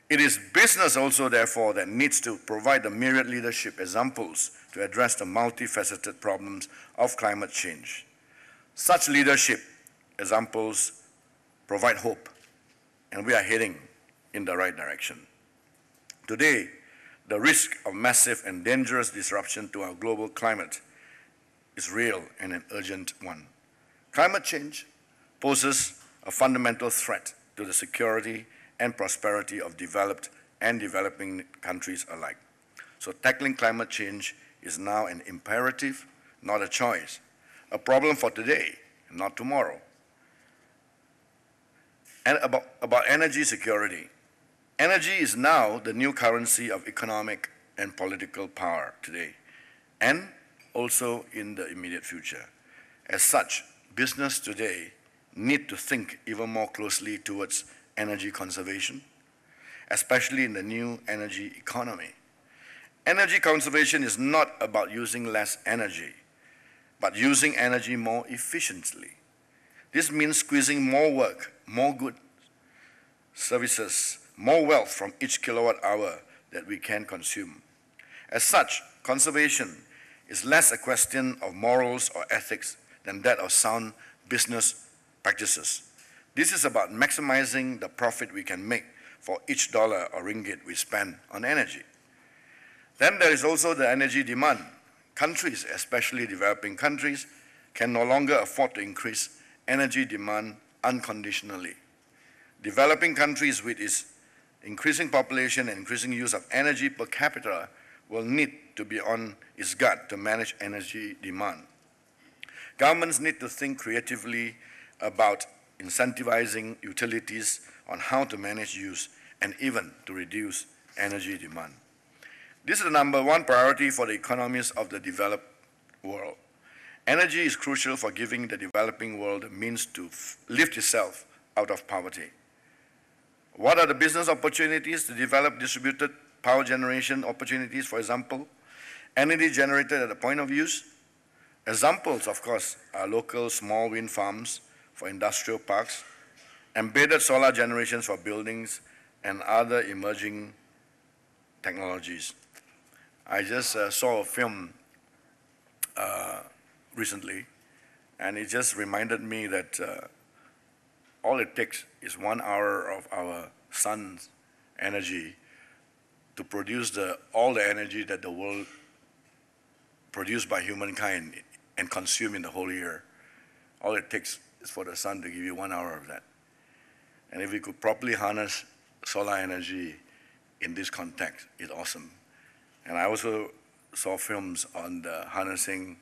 It is business also, therefore, that needs to provide the myriad leadership examples to address the multifaceted problems of climate change. Such leadership examples provide hope, and we are heading in the right direction. Today, the risk of massive and dangerous disruption to our global climate is real and an urgent one. Climate change poses a fundamental threat to the security and prosperity of developed and developing countries alike. So tackling climate change is now an imperative, not a choice, a problem for today, not tomorrow. And about energy security. Energy is now the new currency of economic and political power today, and also in the immediate future. As such, business today need to think even more closely towards energy conservation, especially in the new energy economy. Energy conservation is not about using less energy, but using energy more efficiently. This means squeezing more work, more goods, services, more wealth from each kilowatt hour that we can consume. As such, conservation is less a question of morals or ethics than that of sound business practices. This is about maximizing the profit we can make for each dollar or ringgit we spend on energy. Then there is also the energy demand. Countries, especially developing countries, can no longer afford to increase energy demand unconditionally. Developing countries with its increasing population and increasing use of energy per capita will need to be on its guard to manage energy demand. Governments need to think creatively about incentivizing utilities on how to manage use and even to reduce energy demand. This is the number one priority for the economies of the developed world. Energy is crucial for giving the developing world the means to lift itself out of poverty. What are the business opportunities to develop distributed power generation opportunities, for example, energy generated at the point of use? Examples, of course, are local small wind farms for industrial parks, embedded solar generations for buildings, and other emerging technologies. I just saw a film recently, and it just reminded me that all it takes is 1 hour of our sun's energy to produce all the energy that the world produced by humankind and consume in the whole year. All it takes is for the sun to give you 1 hour of that. And if we could properly harness solar energy in this context, it's awesome. And I also saw films on the harnessing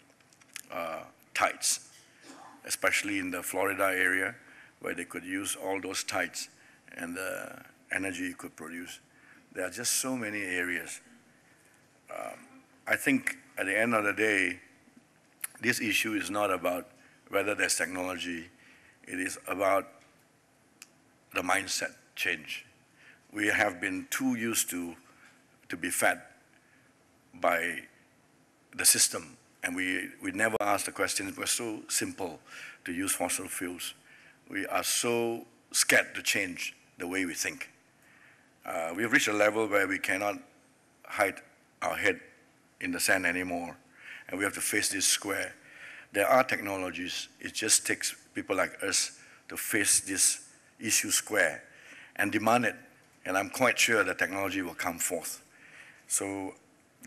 tides, especially in the Florida area, where they could use all those tides and the energy you could produce. There are just so many areas. I think at the end of the day, this issue is not about whether there's technology, it is about the mindset change. We have been too used to be fed by the system, and we never ask the questions. We're so simple to use fossil fuels. We are so scared to change the way we think. We've reached a level where we cannot hide our head in the sand anymore, and we have to face this square. There are technologies. It just takes people like us to face this issue square and demand it, and I'm quite sure the technology will come forth. So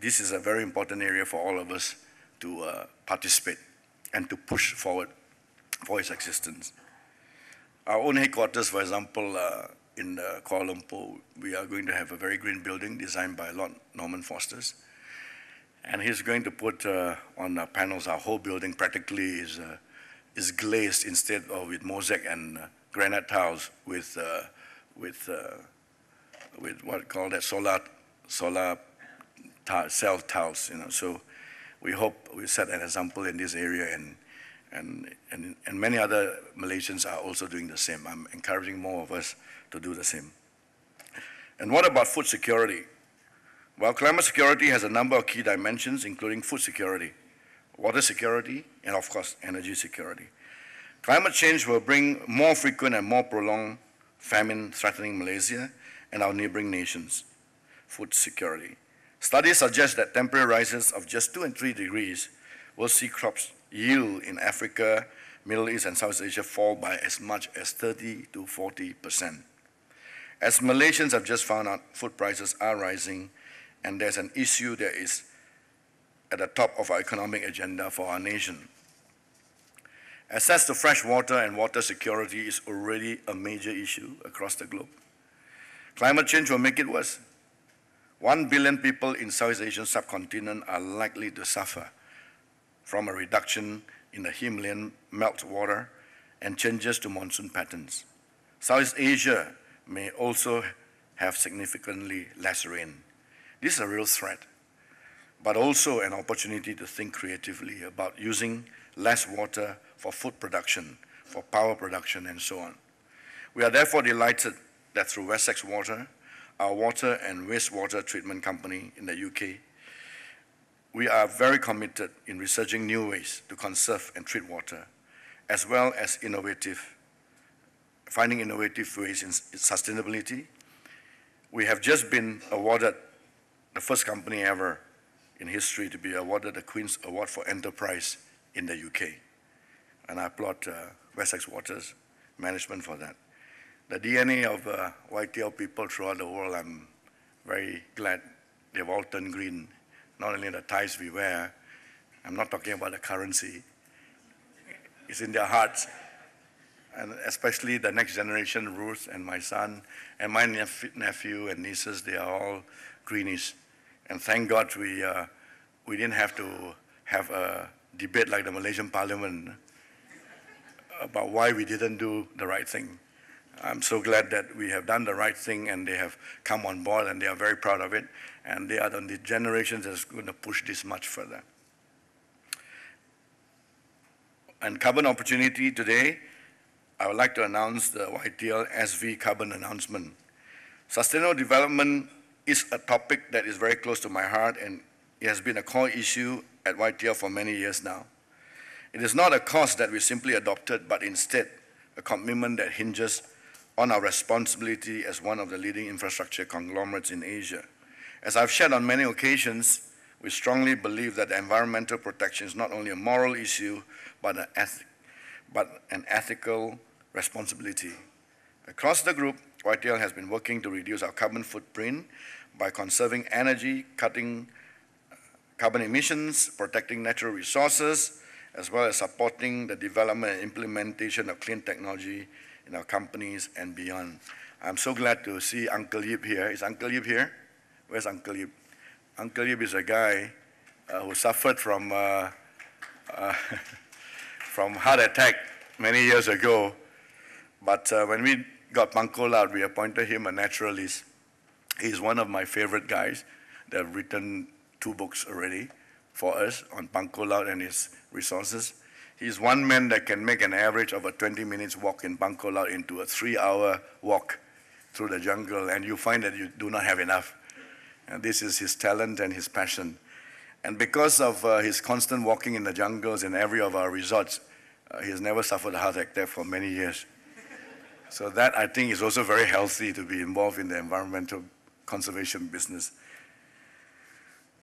this is a very important area for all of us to participate and to push forward for its existence. Our own headquarters, for example, in Kuala Lumpur, we are going to have a very green building designed by Lord Norman Foster's. And he's going to put on the panels, our whole building practically is glazed instead of with mosaic and granite tiles with what call that solar cell tiles. So we hope we set an example in this area, and many other Malaysians are also doing the same. I'm encouraging more of us to do the same. And what about food security? Well, climate security has a number of key dimensions, including food security, water security, and of course, energy security. Climate change will bring more frequent and more prolonged famine threatening Malaysia, and our neighboring nations' food security. Studies suggest that temporary rises of just 2 and 3 degrees will see crops yield in Africa, Middle East, and South Asia fall by as much as 30 to 40%. As Malaysians have just found out, food prices are rising, and there's an issue that is at the top of our economic agenda for our nation. Access to fresh water and water security is already a major issue across the globe. Climate change will make it worse. 1 billion people in Southeast Asian subcontinent are likely to suffer from a reduction in the Himalayan meltwater and changes to monsoon patterns. Southeast Asia may also have significantly less rain. This is a real threat, but also an opportunity to think creatively about using less water for food production, for power production, and so on. We are therefore delighted that through Wessex Water, our water and wastewater treatment company in the UK, we are very committed in researching new ways to conserve and treat water, as well as finding innovative ways in sustainability. We have just been awarded the first company ever in history to be awarded the Queen's Award for Enterprise in the UK. And I applaud Wessex Water's management for that. The DNA of YTL people throughout the world, I'm very glad they've all turned green. Not only the ties we wear, I'm not talking about the currency, it's in their hearts. And especially the next generation, Ruth and my son, and my nephew and nieces, they are all greenish. And thank God we didn't have to have a debate like the Malaysian Parliament about why we didn't do the right thing. I'm so glad that we have done the right thing and they have come on board and they are very proud of it. And they are the generations that's going to push this much further. And carbon opportunity today, I would like to announce the YTL SV carbon announcement. Sustainable development is a topic that is very close to my heart, and it has been a core issue at YTL for many years now. It is not a cause that we simply adopted, but instead a commitment that hinges on our responsibility as one of the leading infrastructure conglomerates in Asia. As I've shared on many occasions, we strongly believe that environmental protection is not only a moral issue, but an ethical responsibility. Across the group, YTL has been working to reduce our carbon footprint by conserving energy, cutting carbon emissions, protecting natural resources, as well as supporting the development and implementation of clean technology in our companies and beyond. I'm so glad to see Uncle Yip here. Is Uncle Yip here? Where's Uncle Yip? Uncle Yip is a guy who suffered from heart attack many years ago. But when we got Pangkol out, we appointed him a naturalist. He's one of my favorite guys. They've written 2 books already for us on Pangkol out and his resources. He's one man that can make an average of a 20 minutes walk in Pangkol out into a 3-hour walk through the jungle, and you find that you do not have enough. And this is his talent and his passion. And because of his constant walking in the jungles in every of our resorts, he has never suffered a heart attack for many years. So that, I think, is also very healthy to be involved in the environmental conservation business.